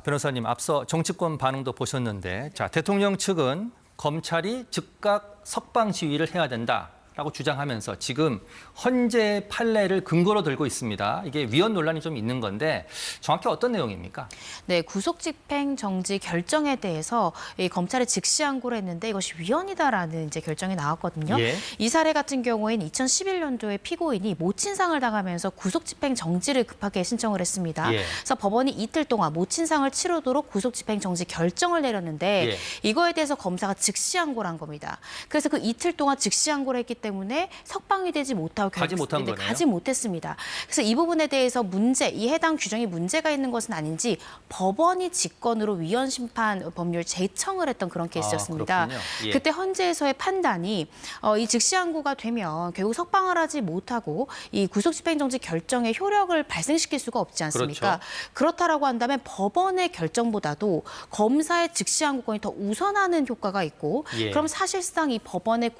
변호사님, 앞서 정치권 반응도 보셨는데, 자, 대통령 측은 검찰이 즉각 석방 지휘를 해야 된다라고 주장하면서 지금 헌재 판례를 근거로 들고 있습니다. 이게 위헌 논란이 좀 있는 건데 정확히 어떤 내용입니까? 네, 구속집행 정지 결정에 대해서 이 검찰이 즉시 항고를 했는데 이것이 위헌이다라는 이제 결정이 나왔거든요. 예. 이 사례 같은 경우에는 2011년도에 피고인이 모친상을 당하면서 구속집행 정지를 급하게 신청을 했습니다. 예. 그래서 법원이 이틀 동안 모친상을 치르도록 구속집행 정지 결정을 내렸는데 예. 이거에 대해서 검사가 즉시 항고를 한 겁니다. 그래서 그 이틀 동안 즉시 항고를 했기 때문에 석방이 되지 못하고 가지 못한 거네요. 가지 못했습니다. 그래서 이 부분에 대해서 이 해당 규정이 문제가 있는 것은 아닌지 법원이 직권으로 위헌 심판 법률 제청을 했던 그런 케이스였습니다. 예. 그때 헌재에서의 판단이 이 즉시 항고가 되면 결국 석방을 하지 못하고 이 구속집행정지 결정의 효력을 발생시킬 수가 없지 않습니까? 그렇죠. 그렇다라고 한다면 법원의 결정보다도 검사의 즉시 항고권이 더 우선하는 효과가 있고 예. 그럼 사실상 이 법원의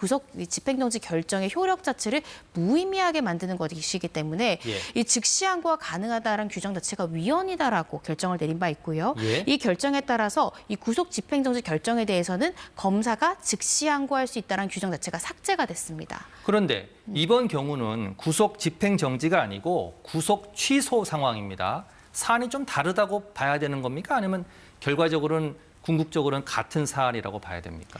집행정지 결정의 효력 자체를 무의미하게 만드는 것이기 때문에 예. 이 즉시 항고가 가능하다는 규정 자체가 위헌이다라고 결정을 내린 바 있고요. 예. 이 결정에 따라서 이 구속 집행정지 결정에 대해서는 검사가 즉시 항고할 수 있다는 규정 자체가 삭제가 됐습니다. 그런데 이번 경우는 구속 집행 정지가 아니고 구속 취소 상황입니다. 사안이 좀 다르다고 봐야 되는 겁니까? 아니면 결과적으로는 궁극적으로는 같은 사안이라고 봐야 됩니까?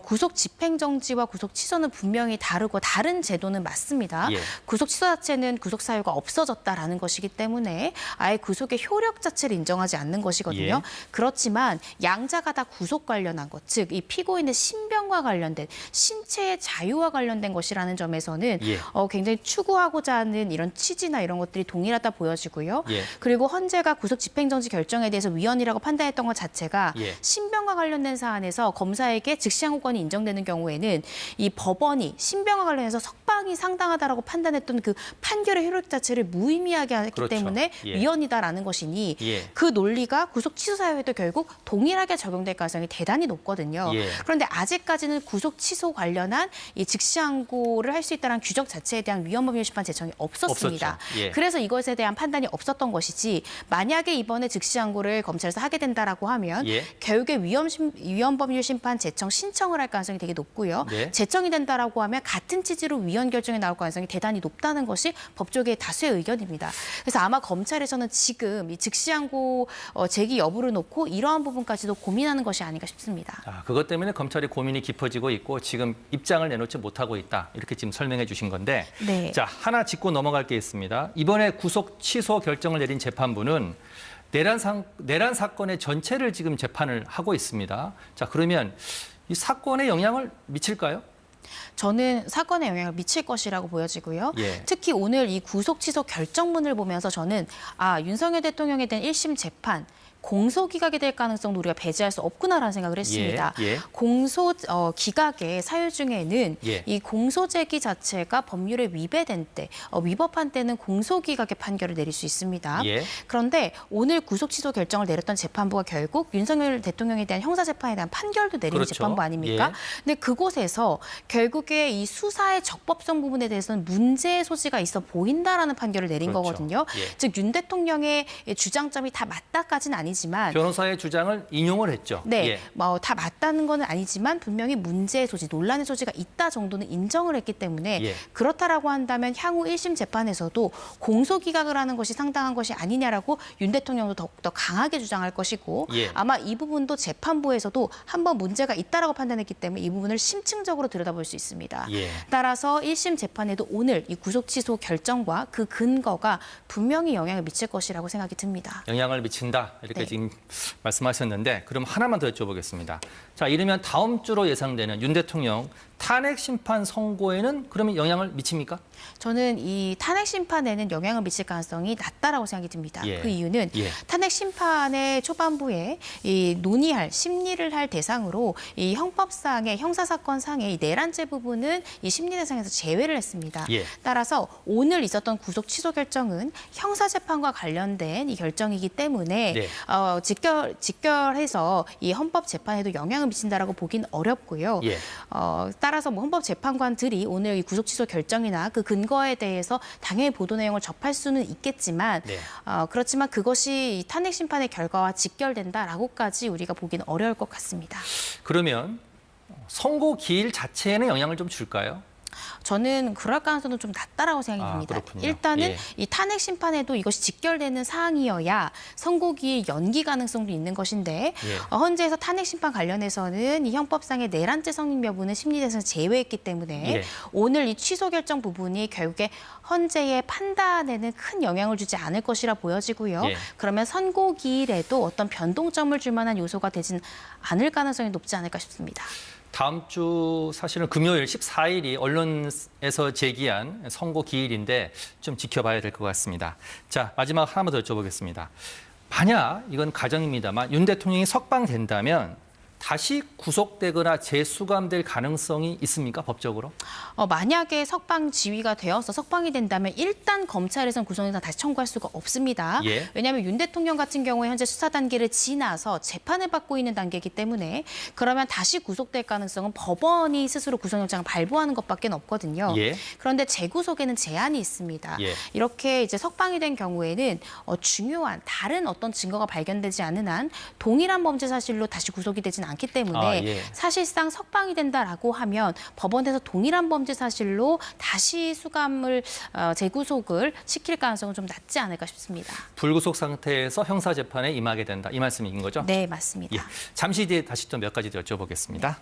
구속 집행정지와 구속 취소는 분명히 다르고 다른 제도는 맞습니다. 예. 구속 취소 자체는 구속 사유가 없어졌다라는 것이기 때문에 아예 구속의 효력 자체를 인정하지 않는 것이거든요. 예. 그렇지만 양자가 다 구속 관련한 것, 즉 이 피고인의 신병과 관련된 신체의 자유와 관련된 것이라는 점에서는 예. 굉장히 추구하고자 하는 이런 취지나 이런 것들이 동일하다 보여지고요. 예. 그리고 헌재가 구속 집행정지 결정에 대해서 위헌이라고 판단했던 것 자체가 예. 신병과 관련된 사안에서 검사에게 즉시 항고권이 인정되는 경우에는 이 법원이 신병과 관련해서 석방이 상당하다라고 판단했던 그 판결의 효력 자체를 무의미하게 했기 그렇죠. 때문에 예. 위헌이다라는 것이니 예. 그 논리가 구속 취소 사유에도 결국 동일하게 적용될 가능성이 대단히 높거든요. 예. 그런데 아직까지는 구속 취소 관련한 이 즉시 항고를 할 수 있다는 규정 자체에 대한 위헌 법률 심판 제청이 없었습니다. 없었죠. 예. 그래서 이것에 대한 판단이 없었던 것이지 만약에 이번에 즉시 항고를 검찰에서 하게 된다라고 하면 예. 결국에 위헌 법률 심판 제청 신청을 할 가능성이 되게 높고요. 네. 제청이 된다라고 하면 같은 취지로 위헌 결정이 나올 가능성이 대단히 높다는 것이 법조계의 다수의 의견입니다. 그래서 아마 검찰에서는 지금 이 즉시 항고 제기 여부를 놓고 이러한 부분까지도 고민하는 것이 아닌가 싶습니다. 그것 때문에 검찰이 고민이 깊어지고 있고 지금 입장을 내놓지 못하고 있다. 이렇게 지금 설명해 주신 건데 네. 자, 하나 짚고 넘어갈 게 있습니다. 이번에 구속 취소 결정을 내린 재판부는 내란 사건의 전체를 지금 재판을 하고 있습니다. 자, 그러면 이 사건에 영향을 미칠까요? 저는 사건에 영향을 미칠 것이라고 보여지고요. 예. 특히 오늘 이 구속 취소 결정문을 보면서 저는 윤석열 대통령에 대한 1심 재판 공소 기각이 될 가능성도 우리가 배제할 수 없구나라는 생각을 했습니다. 예. 공소 기각의 사유 중에는 예. 이 공소 제기 자체가 법률에 위배된 때, 위법한 때는 공소 기각의 판결을 내릴 수 있습니다. 예. 그런데 오늘 구속 취소 결정을 내렸던 재판부가 결국 윤석열 대통령에 대한 형사 재판에 대한 판결도 내리는 그렇죠. 재판부 아닙니까? 예. 근데 그곳에서 결국에 이 수사의 적법성 부분에 대해서는 문제의 소지가 있어 보인다라는 판결을 내린 그렇죠. 거거든요. 예. 즉 윤 대통령의 주장점이 다 맞다까지는 아니지만 변호사의 주장을 인용을 했죠. 네, 예. 다 맞다는 건 아니지만 분명히 문제의 소지, 논란의 소지가 있다 정도는 인정을 했기 때문에 예. 그렇다라고 한다면 향후 1심 재판에서도 공소 기각을 하는 것이 상당한 것이 아니냐라고 윤 대통령도 더욱더 강하게 주장할 것이고 예. 아마 이 부분도 재판부에서도 한번 문제가 있다라고 판단했기 때문에 이 부분을 심층적으로 들여다볼 수 있습니다. 예. 따라서 1심 재판에도 오늘 이 구속 취소 결정과 그 근거가 분명히 영향을 미칠 것이라고 생각이 듭니다. 영향을 미친다. 이렇게 네. 지금 말씀하셨는데 그럼 하나만 더 여쭤보겠습니다. 자, 이르면 다음 주로 예상되는 윤 대통령 탄핵 심판 선고에는 그러면 영향을 미칩니까? 저는 이 탄핵 심판에는 영향을 미칠 가능성이 낮다라고 생각이 듭니다. 예. 그 이유는 예. 탄핵 심판의 초반부에 이 심리를 할 대상으로 이 형법상의 형사사건상의 이 내란죄 부분은 이 심리 대상에서 제외를 했습니다. 예. 따라서 오늘 있었던 구속 취소 결정은 형사재판과 관련된 이 결정이기 때문에 네. 직결해서 이 헌법재판에도 영향을 미친다라고 보긴 어렵고요. 예. 따라서 뭐 헌법재판관들이 오늘 이 구속 취소 결정이나 그 근거에 대해서 당연히 보도 내용을 접할 수는 있겠지만 네. 그렇지만 그것이 이 탄핵 심판의 결과와 직결된다라고까지 우리가 보기는 어려울 것 같습니다. 그러면 선고 기일 자체에는 영향을 좀 줄까요? 저는 그럴 가능성은 좀 낮다라고 생각이 듭니다. 그렇군요. 일단은 예. 이 탄핵 심판에도 이것이 직결되는 사항이어야 선고기일 연기 가능성도 있는 것인데 예. 헌재에서 탄핵 심판 관련해서는 이 형법상의 내란죄 성립 여부는 심리대에서 제외했기 때문에 예. 오늘 이 취소 결정 부분이 결국에 헌재의 판단에는 큰 영향을 주지 않을 것이라 보여지고요. 예. 그러면 선고기일에도 어떤 변동점을 줄 만한 요소가 되진 않을 가능성이 높지 않을까 싶습니다. 다음 주 사실은 금요일 14일이 언론에서 제기한 선고 기일인데 좀 지켜봐야 될 것 같습니다. 자, 마지막 하나만 더 여쭤보겠습니다. 만약 이건 가정입니다만 윤 대통령이 석방된다면 다시 구속되거나 재수감될 가능성이 있습니까, 법적으로? 만약에 석방 지위가 되어서 석방이 된다면 일단 검찰에선 구속영장 다시 청구할 수가 없습니다. 예. 왜냐하면 윤 대통령 같은 경우에 현재 수사 단계를 지나서 재판을 받고 있는 단계이기 때문에 그러면 다시 구속될 가능성은 법원이 스스로 구속영장을 발부하는 것밖에 없거든요. 예. 그런데 재구속에는 제한이 있습니다. 예. 이렇게 이제 석방이 된 경우에는 중요한 다른 어떤 증거가 발견되지 않은 한 동일한 범죄 사실로 다시 구속이 되진 않기 때문에 예. 사실상 석방이 된다라고 하면 법원에서 동일한 범죄 사실로 다시 수감을 재구속을 시킬 가능성은 좀 낮지 않을까 싶습니다. 불구속 상태에서 형사재판에 임하게 된다. 이 말씀인 거죠? 네, 맞습니다. 예. 잠시 뒤에 다시 또 몇 가지 더 여쭤보겠습니다.